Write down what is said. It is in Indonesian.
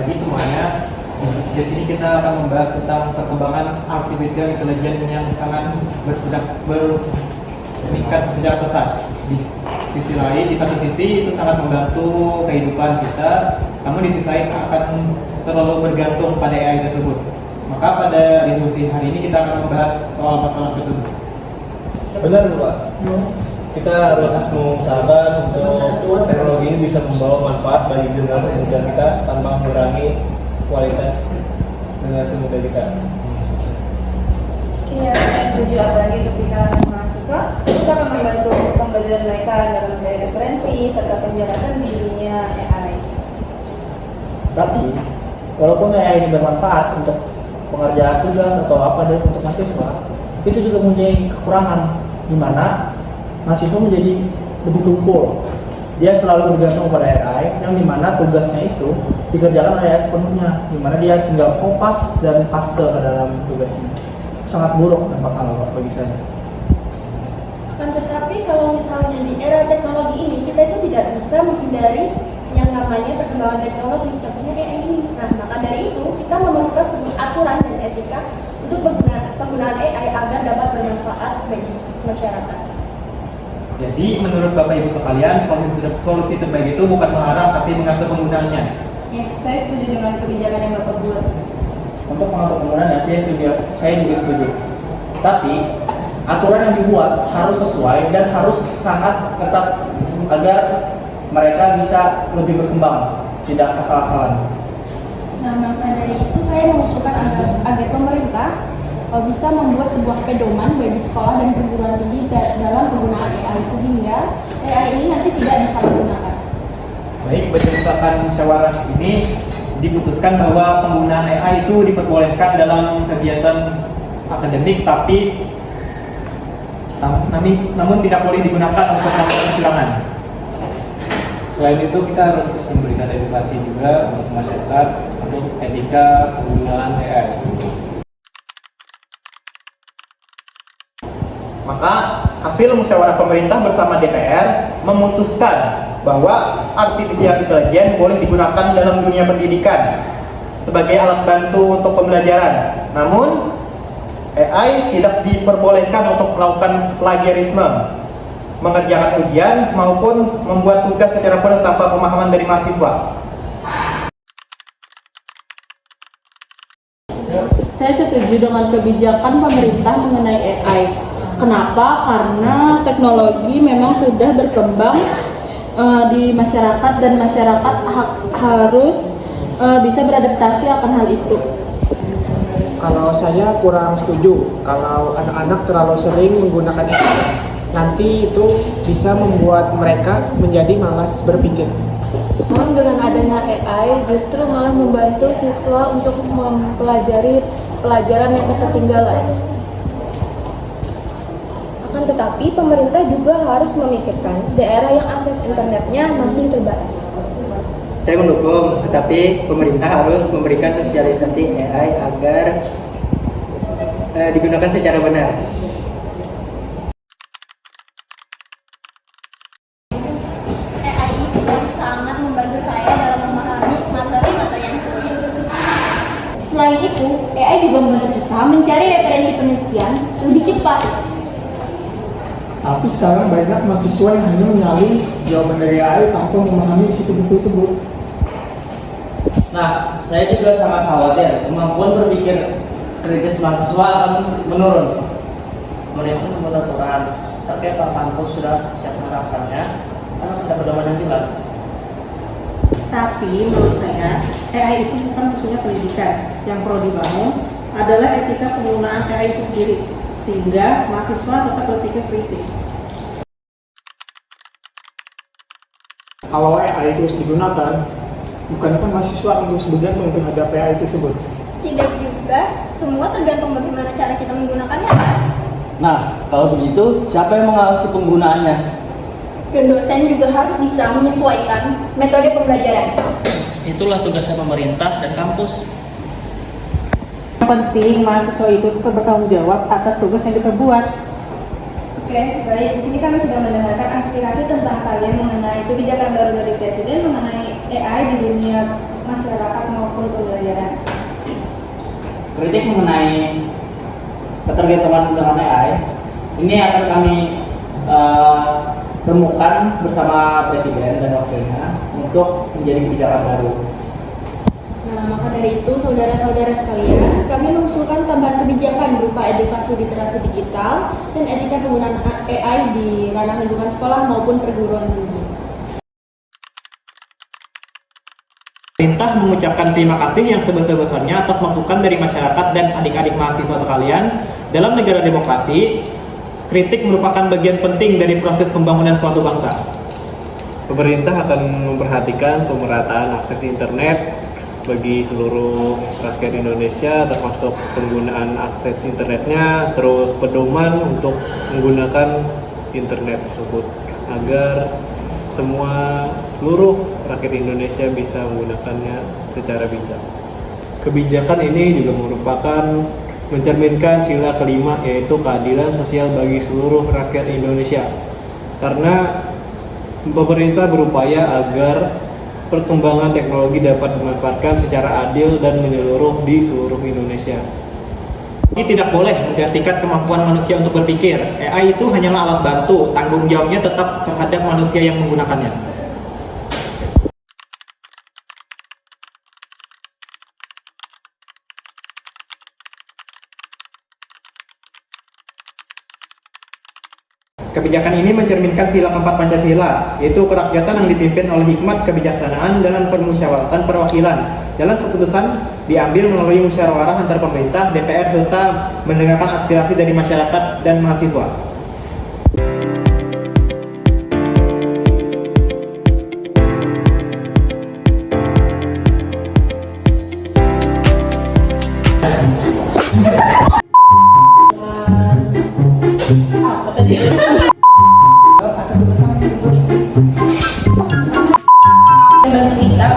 pagi semuanya. Di sini kita akan membahas tentang perkembangan artificial intelligence yang sangat meningkat secara pesat. Di sisi lain, di satu sisi itu sangat membantu kehidupan kita, namun di sisi lain akan terlalu bergantung pada AI tersebut. Maka pada diskusi hari ini kita akan membahas soal masalah tersebut. Benar Pak. Kita harus mengusahakan untuk teknologi ini bisa membawa manfaat bagi generasi muda kita tanpa mengurangi kualitas generasi muda kita. Iya, saya setuju, apalagi ketika mahasiswa kita akan membantu pembelajaran mereka dalam mencari referensi serta penjelasan di dunia AI. Tapi, walaupun AI ini bermanfaat untuk pengerjaan tugas atau apa dan untuk mahasiswa, itu juga mempunyai kekurangan di mana mahasiswa menjadi lebih tumpul. Dia selalu bergantung pada AI, yang dimana tugasnya itu dikerjakan oleh AI sepenuhnya, dimana dia tinggal kopas dan paste ke dalam tugasnya. Sangat buruk dampaknya Pak bagi saya. Kan tetapi kalau misalnya di era teknologi ini kita itu tidak bisa menghindari yang namanya perkembangan teknologi, contohnya AI ini. Nah, maka dari itu kita memerlukan sebuah aturan dan etika untuk penggunaan AI agar dapat bermanfaat bagi masyarakat. Jadi menurut Bapak Ibu sekalian, solusi terbaik itu bukan melarang tapi mengatur penggunaannya. Ya, saya setuju dengan kebijakan yang Bapak buat. Untuk mengatur penggunaannya, saya juga setuju. Tapi aturan yang dibuat harus sesuai dan harus sangat ketat agar mereka bisa lebih berkembang, tidak asal-asalan. Nah, maka dari itu saya mengusulkan agar pemerintah bisa membuat sebuah pedoman bagi sekolah dan perguruan tinggi dalam penggunaan AI sehingga AI ini nanti tidak disalahgunakan. Baik, berdasarkan musyawarah ini diputuskan bahwa penggunaan AI itu diperbolehkan dalam kegiatan akademik, tapi namun tidak boleh digunakan untuk melakukan kecurangan. Selain itu kita harus memberikan edukasi juga untuk masyarakat untuk etika penggunaan AI. Maka hasil musyawarah pemerintah bersama DPR memutuskan bahwa artificial intelligence boleh digunakan dalam dunia pendidikan sebagai alat bantu untuk pembelajaran. Namun AI tidak diperbolehkan untuk melakukan plagiarisme, mengerjakan ujian maupun membuat tugas secara penuh tanpa pemahaman dari mahasiswa. Saya setuju dengan kebijakan pemerintah mengenai AI. Kenapa? Karena teknologi memang sudah berkembang di masyarakat dan masyarakat harus bisa beradaptasi akan hal itu. Kalau saya kurang setuju kalau anak-anak terlalu sering menggunakan AI. Nanti itu bisa membuat mereka menjadi malas berpikir. Namun dengan adanya AI justru malah membantu siswa untuk mempelajari pelajaran yang ketertinggalan. Akan tetapi pemerintah juga harus memikirkan daerah yang akses internetnya masih terbatas. Saya mendukung, tetapi pemerintah harus memberikan sosialisasi AI agar digunakan secara benar. AI itu sangat membantu saya dalam memahami materi-materi yang sulit. Selain itu, AI juga membantu kita mencari referensi penelitian lebih cepat. Tapi sekarang banyak mahasiswa yang hanya menyalin jawaban dari AI tanpa memahami isi buku tersebut. Nah, saya juga sangat khawatir kemampuan berpikir kritis mahasiswa akan menurun. Pemerintah membuat aturan, tapi apa kampus sudah siap menerapkannya? Karena tidak pedoman yang jelas. Tapi menurut saya, AI itu bukan musuhnya pendidikan. Yang perlu dibangun adalah etika penggunaan AI itu sendiri, sehingga mahasiswa tetap berpikir kritis. Kalau AI terus digunakan, bukankah mahasiswa terus bergantung terhadap AI tersebut? Tidak juga, semua tergantung bagaimana cara kita menggunakannya. Nah, kalau begitu, siapa yang mengawasi penggunaannya? Dan dosen juga harus bisa menyesuaikan metode pembelajaran. Itulah tugasnya pemerintah dan kampus. Yang penting mahasiswa itu tetap bertanggung jawab atas tugas yang diperbuat. Oke, baik. Di sini kami sudah mendengarkan aspirasi tentang kalian mengenai kebijakan baru dari Presiden mengenai AI di dunia masyarakat maupun pembelajaran. Kritik mengenai ketergantungan dengan AI ini akan kami temukan bersama Presiden dan Wakilnya untuk menjadi kebijakan baru. Nah, maka dari itu, saudara-saudara sekalian, kami mengusulkan tambahan kebijakan berupa edukasi literasi digital dan etika penggunaan AI di ranah lingkungan sekolah maupun perguruan tinggi. Pemerintah mengucapkan terima kasih yang sebesar-besarnya atas masukan dari masyarakat dan adik-adik mahasiswa sekalian. Dalam negara demokrasi, kritik merupakan bagian penting dari proses pembangunan suatu bangsa. Pemerintah akan memperhatikan pemerataan akses internet bagi seluruh rakyat Indonesia, termasuk penggunaan akses internetnya, terus pedoman untuk menggunakan internet tersebut agar seluruh rakyat Indonesia bisa menggunakannya secara bijak. Kebijakan ini juga merupakan mencerminkan sila kelima, yaitu keadilan sosial bagi seluruh rakyat Indonesia. Karena pemerintah berupaya agar perkembangan teknologi dapat dimanfaatkan secara adil dan menyeluruh di seluruh Indonesia. Ini tidak boleh menggantikan kemampuan manusia untuk berpikir. AI itu hanyalah alat bantu, tanggung jawabnya tetap terhadap manusia yang menggunakannya. Kebijakan ini mencerminkan sila keempat Pancasila, yaitu kerakyatan yang dipimpin oleh hikmat kebijaksanaan dalam permusyawaratan perwakilan. Dalam keputusan diambil melalui musyawarah antar pemerintah, DPR, serta mendengarkan aspirasi dari masyarakat dan mahasiswa. Bantu kita.